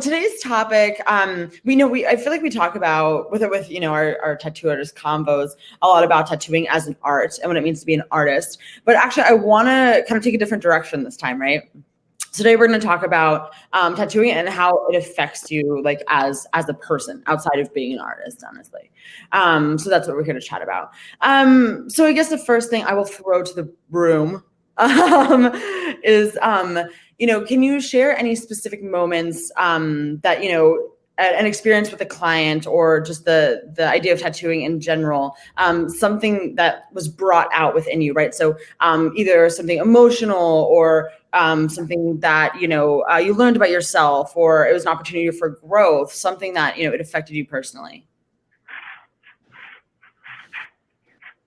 today's topic, I feel like we talk about with our tattoo artist convos a lot about tattooing as an art and what it means to be an artist. But actually, I want to kind of take a different direction this time, right? Today we're going to talk about tattooing and how it affects you, like as a person outside of being an artist, honestly. So that's what we're here to chat about. So I guess the first thing I will throw to the room is, can you share any specific moments that an experience with a client or just the idea of tattooing in general, something that was brought out within you, right? So either something emotional or something that, you learned about yourself, or it was an opportunity for growth, something that, it affected you personally.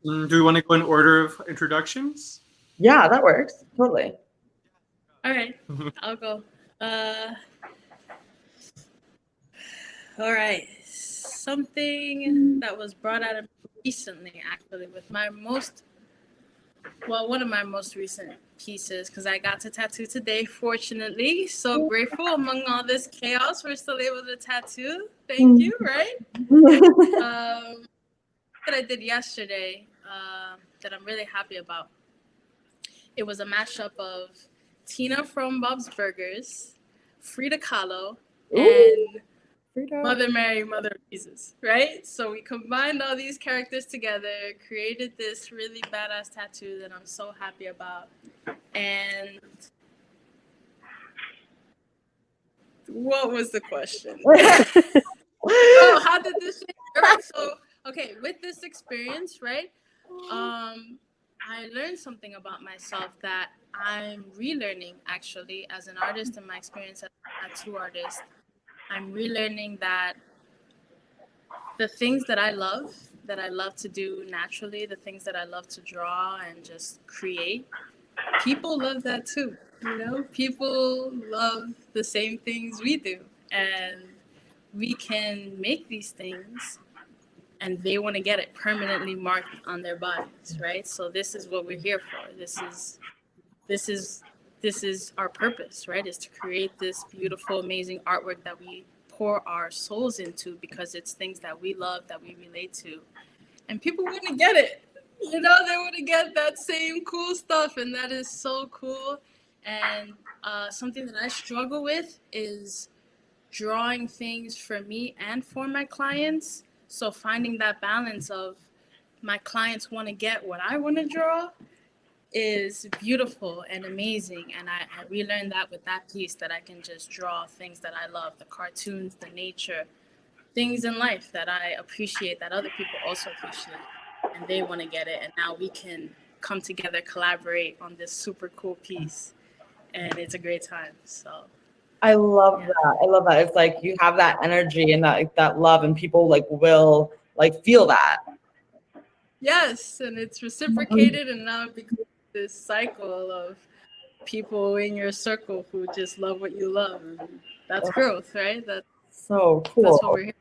Do we want to go in order of introductions? Yeah, that works. Totally. All right, I'll go. All right, something that was brought out of recently, actually, with one of my most recent pieces, because I got to tattoo today, fortunately. So grateful among all this chaos, we're still able to tattoo. Thank you, right? That I did yesterday that I'm really happy about. It was a mashup of Tina from Bob's Burgers, Frida Kahlo, and Mother Mary, Mother of Jesus, right? So we combined all these characters together, created this really badass tattoo that I'm so happy about. And what was the question? Oh, how did this shit work? So, okay, with this experience, right? I learned something about myself that I'm relearning, actually, as an artist, and my experience as a tattoo artist. I'm relearning that the things that I love to do naturally, the things that I love to draw and just create, people love that too. People love the same things we do, and we can make these things and they want to get it permanently marked on their bodies, right? So this is what we're here for. This is our purpose, right? Is to create this beautiful, amazing artwork that we pour our souls into, because it's things that we love, that we relate to. And people want to get it. They want to get that same cool stuff, and that is so cool. And something that I struggle with is drawing things for me and for my clients. So finding that balance of my clients want to get what I want to draw is beautiful and amazing. And I relearned that with that piece, that I can just draw things that I love, the cartoons, the nature, things in life that I appreciate, that other people also appreciate, and they want to get it. And now we can come together, collaborate on this super cool piece, and it's a great time. So I love that. I love that. It's like you have that energy and that love, and people will feel that. Yes, and it's reciprocated, and now it becomes this cycle of people in your circle who just love what you love. And that's growth, right? That's so cool. That's what we're here.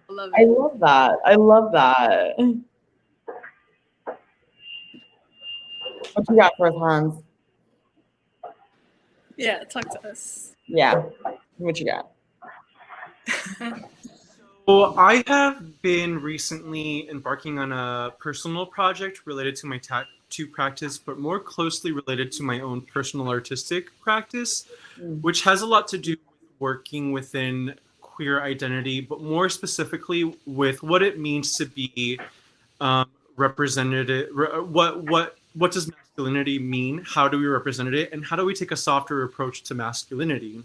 I love it. I love that. I love that. What you got for us, Hans? Yeah, talk to us. Yeah. What you got? So I have been recently embarking on a personal project related to my tattoo practice, but more closely related to my own personal artistic practice, which has a lot to do with working within queer identity, but more specifically with what it means to be representative. What does masculinity mean? How do we represent it? And how do we take a softer approach to masculinity?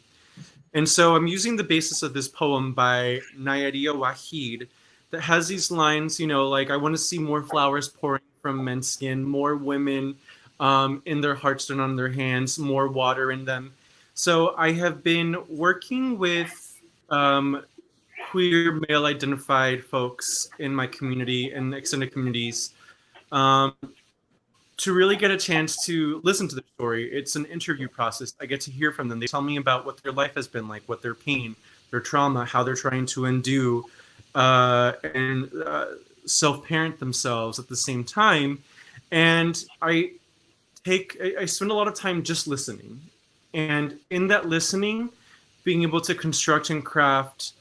And so I'm using the basis of this poem by Nayadia Wahid that has these lines, I want to see more flowers pouring from men's skin, more women in their hearts and on their hands, more water in them. So I have been working with queer male-identified folks in my community and extended communities to really get a chance to listen to their story. It's an interview process. I get to hear from them. They tell me about what their life has been like, what their pain, their trauma, how they're trying to undo and self-parent themselves at the same time. And I spend a lot of time just listening. And in that listening, being able to construct and craft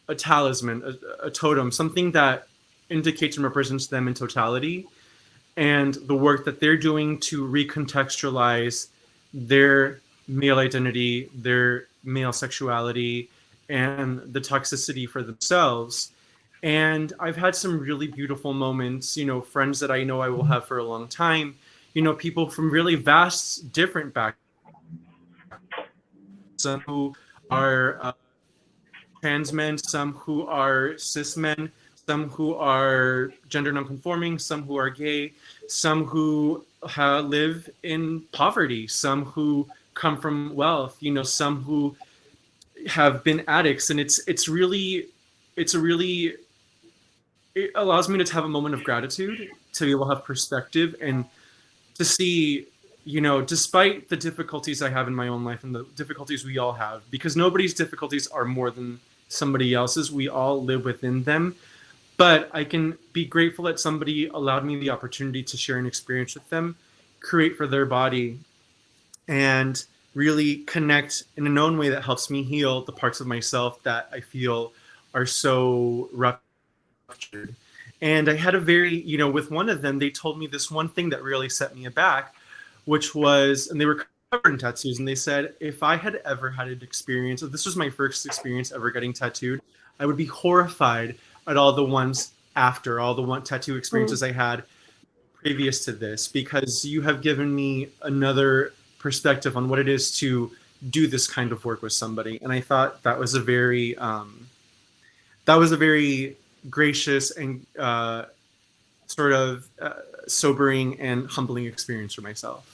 a talisman, a totem, something that indicates and represents them in totality, and the work that they're doing to recontextualize their male identity, their male sexuality, and the toxicity for themselves. And I've had some really beautiful moments, you know, friends that I know I will have for a long time, you know, people from really vast, different backgrounds, some who are trans men, some who are cis men, some who are gender nonconforming, some who are gay, some who live in poverty, some who come from wealth, you know, some who have been addicts. And it allows me to have a moment of gratitude, to be able to have perspective, and to see, you know, despite the difficulties I have in my own life and the difficulties we all have, because nobody's difficulties are more than somebody else's, we all live within them. But I can be grateful that somebody allowed me the opportunity to share an experience with them, create for their body, and really connect in a known way that helps me heal the parts of myself that I feel are so ruptured. And I had a very, you know, with one of them, they told me this one thing that really set me aback, which was, and they were covered in tattoos, and they said, if I had ever had an experience, if this was my first experience ever getting tattooed, I would be horrified at all the ones after, all the tattoo experiences I had previous to this, because you have given me another perspective on what it is to do this kind of work with somebody. And I thought that was a very gracious and sort of sobering and humbling experience for myself.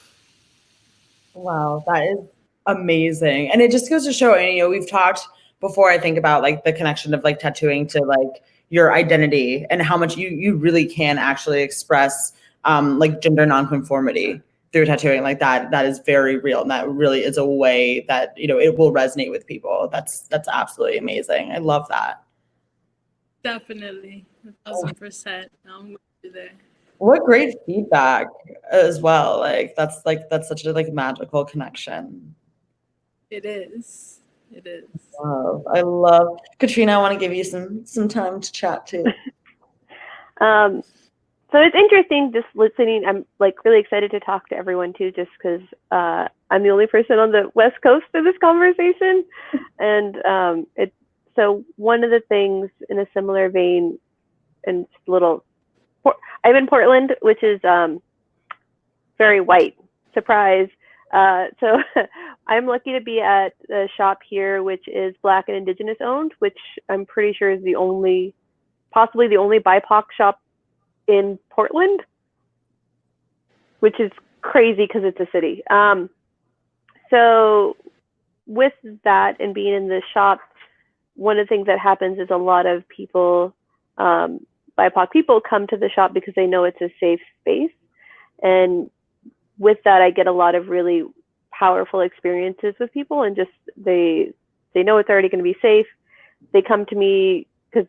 Wow, that is amazing. And it just goes to show, and you know, we've talked before, I think, about like the connection of like tattooing to like your identity and how much you really can actually express like gender nonconformity through tattooing. Like that is very real, and that really is a way that, you know, it will resonate with people. That's absolutely amazing. I love that. Definitely, 1,000%. I'm with you there. What great feedback as well. Like that's such a like magical connection. It is. It is. Wow. I love Katrina. I want to give you some time to chat too. So it's interesting just listening. I'm like really excited to talk to everyone too, just because I'm the only person on the West Coast of this conversation. And so one of the things in a similar vein, and I'm in Portland, which is very white. Surprise. So I'm lucky to be at the shop here, which is Black and Indigenous owned, which I'm pretty sure is possibly the only BIPOC shop in Portland, which is crazy because it's a city. So with that and being in the shop, one of the things that happens is a lot of people, BIPOC people, come to the shop because they know it's a safe space. And with that, I get a lot of really powerful experiences with people, and just they know it's already going to be safe. They come to me because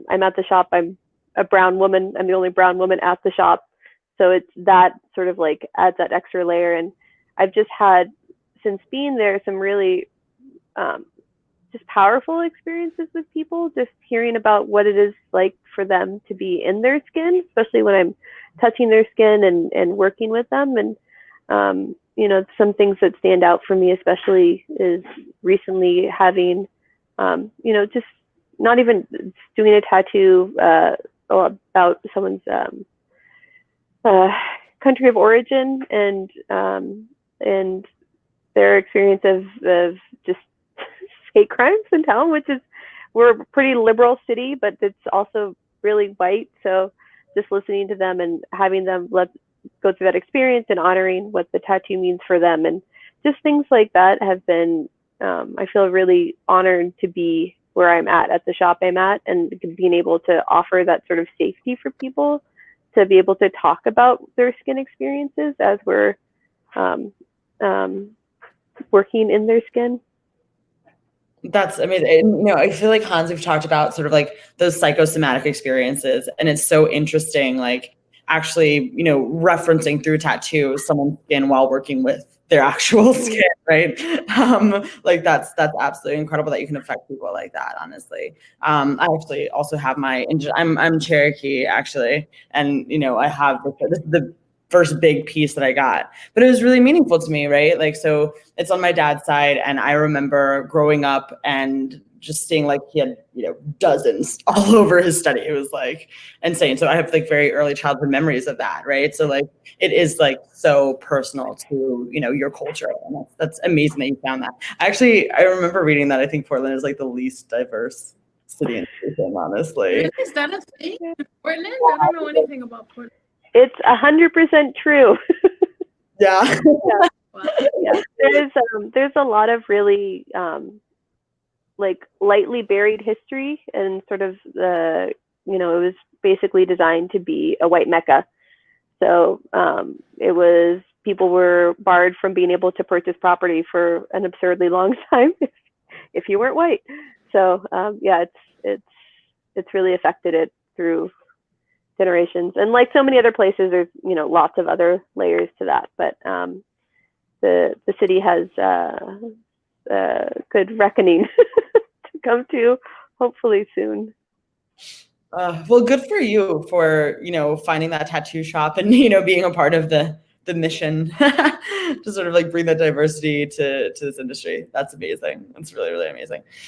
I'm at the shop. I'm a brown woman. I'm the only brown woman at the shop. So it's that sort of like adds that extra layer. And I've just had, since being there, some really just powerful experiences with people, just hearing about what it is like for them to be in their skin, especially when I'm touching their skin and working with them. And, you know, some things that stand out for me especially is recently having, you know, just not even doing a tattoo about someone's country of origin and their experience of just hate crimes in town, which is, we're a pretty liberal city, but it's also really white. So just listening to them and having them go through that experience and honoring what the tattoo means for them, and just things like that have been, I feel really honored to be where I'm at the shop I'm at, and being able to offer that sort of safety for people to be able to talk about their skin experiences as we're working in their skin. That's amazing. And, you know, I feel like, Hans, we've talked about sort of like those psychosomatic experiences, and it's so interesting, like actually, you know, referencing through tattoo someone's skin while working with their actual skin, right? Like that's absolutely incredible that you can affect people like that, honestly. I actually also have I'm Cherokee actually, and I have the first big piece that I got, but it was really meaningful to me, right? Like, so it's on my dad's side, and I remember growing up and just seeing like he had dozens all over his study. It was like insane. So I have like very early childhood memories of that, right? So like it is like so personal to your culture, and that's amazing that you found that. I remember reading that I think Portland is like the least diverse city in the nation, honestly. Really? Is that a thing in Portland? I don't know anything about Portland. It's 100% true. Yeah. Yeah. Wow. Yeah. There's a lot of really like lightly buried history, and sort of it was basically designed to be a white mecca. So people were barred from being able to purchase property for an absurdly long time if you weren't white. So it's really affected it through generations. And like so many other places, there's lots of other layers to that. But the city has good reckoning to come to, hopefully soon. Well, good for you for finding that tattoo shop and being a part of the mission to sort of like bring that diversity to this industry. That's amazing. That's really, really amazing.